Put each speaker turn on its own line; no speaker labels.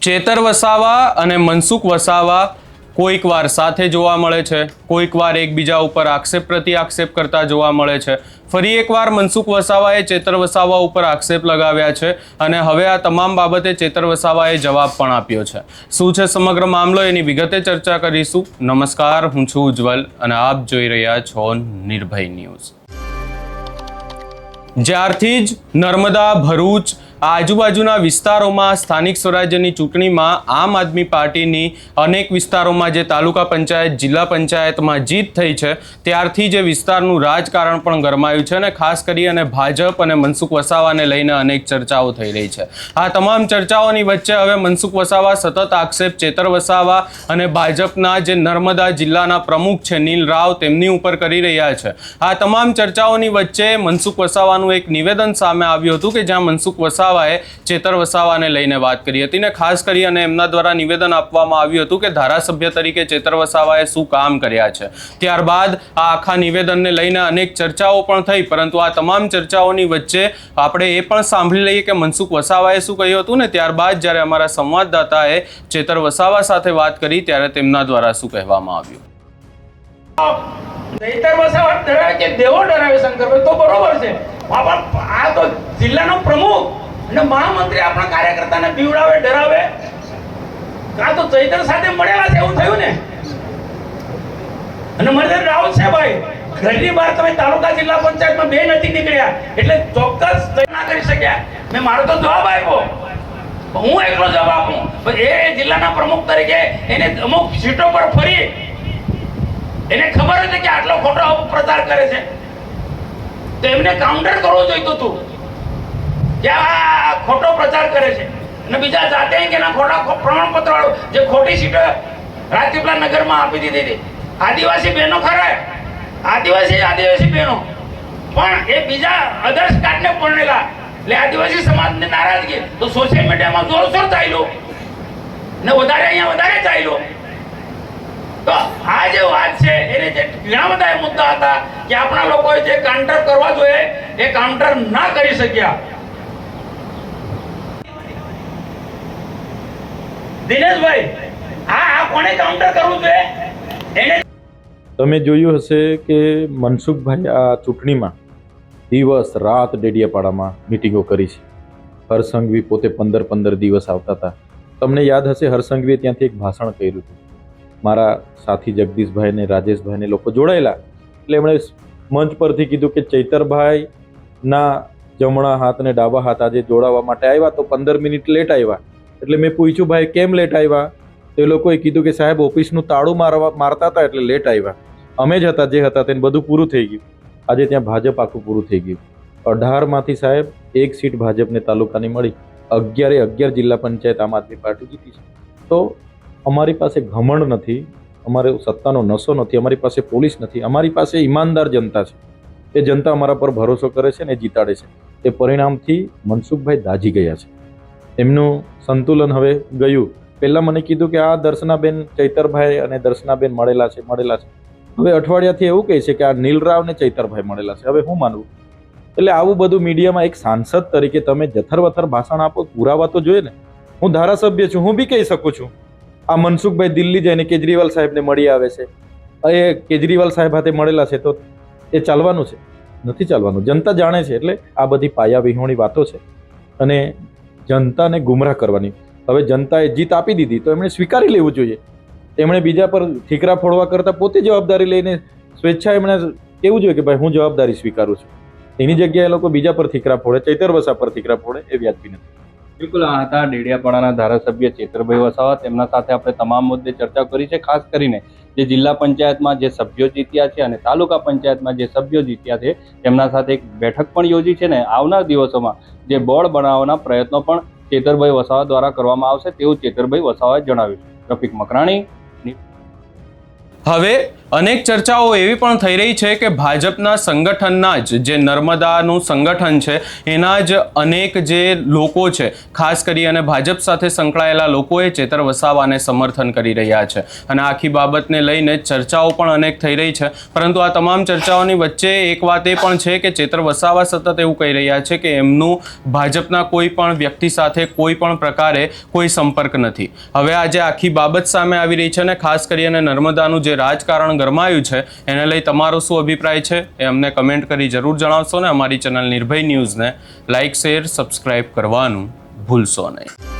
ચેતર વસાવા અને મનસુખ વસાવા કોઈક વાર સાથે જોવા મળે છે, કોઈક વાર એકબીજા ઉપર આક્ષેપ પ્રતિ આક્ષેપ કરતા જોવા મળે છે. ફરી એકવાર મનસુખ વસાવાએ ચેતર વસાવા ઉપર આક્ષેપ લગાવ્યા છે અને હવે આ તમામ બાબતે ચેતર વસાવાએ જવાબ પણ આપ્યો છે. શું છે સમગ્ર મામલો એની વિગતે ચર્ચા કરીશું. નમસ્કાર, હું છું ઉજ્જવલ અને આપ જોઈ રહ્યા છો નિર્ભય ન્યૂઝ. જ્યારથી જ નર્મદા, ભરૂચ આજુબાજુના વિસ્તારોમાં સ્થાનિક સ્વરાજ્યની ચૂંટણીમાં આમ આદમી પાર્ટીની અનેક વિસ્તારોમાં જે તાલુકા પંચાયત, જિલ્લા પંચાયતમાં જીત થઈ છે, ત્યારથી જે વિસ્તારનું રાજકારણ પણ ગરમાયું છે અને ખાસ કરી અને ભાજપ અને મનસુખ વસાવાને લઈને અનેક ચર્ચાઓ થઈ રહી છે. આ તમામ ચર્ચાઓની વચ્ચે હવે મનસુખ વસાવા સતત આક્ષેપ ચેતર વસાવા અને ભાજપના જે નર્મદા જિલ્લાના પ્રમુખ છે નીલ રાવ તેમની ઉપર કરી રહ્યા છે. આ તમામ ચર્ચાઓની વચ્ચે મનસુખ વસાવાનું એક નિવેદન સામે આવ્યું હતું કે જ્યાં મનસુખ વસાવાએ ચેતર વસાવાને લઈને વાત કરી હતી ને ખાસ કરી અને એમના દ્વારા નિવેદન આપવામાં આવ્યું હતું કે ધારાસભ્ય તરીકે ચેતર વસાવાએ શું કામ કર્યા છે. ત્યારબાદ આ આખા નિવેદનને લઈને અનેક ચર્ચાઓ પણ થઈ, પરંતુ આ તમામ ચર્ચાઓની વચ્ચે આપણે એ પણ સાંભળી લઈએ કે મનસુખ વસાવાએ શું કહ્યું હતું ને ત્યારબાદ જ્યારે અમારા સંવાદદાતાએ ચેતર વસાવા સાથે વાત કરી ત્યારે તેમના દ્વારા શું કહેવામાં આવ્યું.
ચેતર વસાવા ડરાવે કે દેવો ડરાવે શંકરભાઈ તો બરોબર છે. આ તો જિલ્લાનો પ્રમુખ અને મહામંત્રી આપણા કાર્યકર્તાને બીવડાવે, ડરાવે. આ તો ચૈતર સાથે મળેલા છે એવું થયું ને. અને મને રાઉત છે ભાઈ, ઘરની બહાર તમે તાલુકા જિલ્લા પંચાયતમાં બે નથી નીકળ્યા એટલે ચોક્કસ ના કરી શક્યા. મેં મારો તો જવાબ આપ્યો, હું એકલો જવાબ આપું. એ જિલ્લાના પ્રમુખ તરીકે એને અમુક સીટો પર ફરી એને ખબર હતી કે આટલો ખોટો પ્રચાર કરે છે તો એમને કાઉન્ટર કરવો જોઈતું હતું કે આ ખોટો પ્રચાર કરે છે. અને બીજા જાતે કે ના ખોટા પ્રમાણપત્ર વાળો જે ખોટી સીટો રાજપીપળા નગરમાં આપી દીધી હતી. આદિવાસી બહેનો ખરા, આદિવાસી બહેનો પણ એ બીજા અધર્સ કાઢને પરણેલા એટલે આદિવાસી સમાજની નારાજગી તો સોશિયલ મીડિયામાં જોરશોર ચાલ્યું ને વધારે ચાલ્યું. તો આ જે વાત છે એને જે ઘણા બધા મુદ્દા હતા કે આપણા લોકોએ જે કાઉન્ટર કરવા જોઈએ એ કાઉન્ટર ના કરી શક્યા. દિનેશભાઈ, આ કોણે કાઉન્ટર કરવું જોઈએ એને
તમે જોયું હશે કે મનસુખભાઈ આ ચૂંટણીમાં દિવસ રાત ડેડિયાપાડામાં મિટિંગો કરી છે. હરસંઘવી પોતે 15 દિવસ આવતા હતા. તમને યાદ હશે હરસંઘવીએ ત્યાંથી એક ભાષણ કર્યું હતું. મારા સાથી જગદીશભાઈ ને રાજેશભાઈને લોકો જોડાયેલા એટલે એમણે મંચ પરથી કીધું કે ચૈતરભાઈના જમણા હાથ ને ડાબા હાથ આજે જોડાવા માટે આવ્યા તો 15 મિનિટ લેટ આવ્યા. એટલે મેં પૂછ્યું ભાઈ કેમ લેટ આવ્યા? તો એ લોકોએ કીધું કે સાહેબ ઓફિસનું તાળું મારતા હતા એટલે લેટ આવ્યા. અમે જ હતા જે હતા તેને બધું પૂરું થઈ ગયું. આજે ત્યાં ભાજપ આખું પૂરું થઈ ગયું. 18માંથી સાહેબ એક સીટ ભાજપને તાલુકાની મળી. 11 જિલ્લા પંચાયત આમ આદમી પાર્ટી જીતી છે. તો અમારી પાસે ઘમંડ નથી, અમારે સત્તાનો નશો નથી, અમારી પાસે પોલીસ નથી, અમારી પાસે ઈમાનદાર જનતા છે. એ જનતા અમારા પર ભરોસો કરે છે ને જીતાડે છે. એ પરિણામથી મનસુખભાઈ દાઝી ગયા છે. એમનું સંતુલન હવે ગયું. પહેલાં મને કીધું કે આ દર્શનાબેન ચૈતરભાઈ અને દર્શનાબેન મળેલા છે. હવે અઠવાડિયાથી એવું કહે છે કે આ નીલરાવ ને ચૈતરભાઈ મળેલા છે. હવે હું માનવું? એટલે આવું બધું મીડિયામાં એક સાંસદ તરીકે તમે જથર-વથર ભાષણ આપો, પુરાવા તો જોઈએ ને. હું ધારાસભ્ય છું, હું બી કહી શકું છું. આ મનસુખભાઈ દિલ્હી જઈને કેજરીવાલ સાહેબને મળી આવે છે, એ કેજરીવાલ સાહેબ હાથે મળેલા છે, તો એ ચાલવાનું છે? નથી ચાલવાનું. જનતા જાણે છે. એટલે આ બધી પાયા વિહોણી વાતો છે અને જનતાને ગુમરાહ કરવાની. હવે જનતાએ જીત આપી દીધી તો એમણે સ્વીકારી લેવું જોઈએ. એમણે બીજા પર ઠીકરા ફોડવા કરતાં પોતે જવાબદારી લઈને સ્વેચ્છા એમણે કહેવું જોઈએ કે ભાઈ હું જવાબદારી સ્વીકારું છું. એની જગ્યાએ લોકો બીજા પર ઠીકરા ફોડે, ચૈતર વસાવા પર ઠીકરા ફોડે, એ વ્યાજબી નથી.
બિલકુલ, આ હતા ડેડિયાપાડાના ધારાસભ્ય ચેતરભાઈ વસાવા. તેમના સાથે આપણે તમામ મુદ્દે ચર્ચા કરી છે. ખાસ કરીને જે જિલ્લા પંચાયતમાં જે સભ્યો જીત્યા છે અને તાલુકા પંચાયતમાં જે સભ્યો જીત્યા છે તેમના સાથે એક બેઠક પણ યોજી છે ને આવનાર દિવસોમાં જે બોર્ડ બનાવવાના પ્રયત્નો પણ ચેતરભાઈ વસાવા દ્વારા કરવામાં આવશે તેવું ચેતરભાઈ વસાવાએ જણાવ્યું છે. રફીક મકરાણી.
હવે અનેક ચર્ચાઓ એવી પણ થઈ રહી છે કે ભાજપના સંગઠનના જ જે નર્મદાનું સંગઠન છે એના જ અનેક જે લોકો છે, ખાસ કરી અને ભાજપ સાથે સંકળાયેલા લોકોએ ચેતર વસાવાને સમર્થન કરી રહ્યા છે અને આખી બાબતને લઈને ચર્ચાઓ પણ અનેક થઈ રહી છે. પરંતુ આ તમામ ચર્ચાઓની વચ્ચે એક વાત એ પણ છે કે ચેતર વસાવા સતત એવું કહી રહ્યા છે કે એમનું ભાજપના કોઈ પણ વ્યક્તિ સાથે કોઈ પણ પ્રકારે કોઈ સંપર્ક નથી. હવે આજે આખી બાબત સામે આવી રહી છે અને ખાસ કરીને નર્મદાનું જે રાજકારણ ગરમાયું છે એને લઈ તમારો શું અભિપ્રાય છે એ અમને કમેન્ટ કરી જરૂર જણાવશો ને અમારી ચેનલ નિર્ભય ન્યૂઝને લાઇક, શેર, સબસ્ક્રાઇબ કરવાનું ભૂલશો નહીં.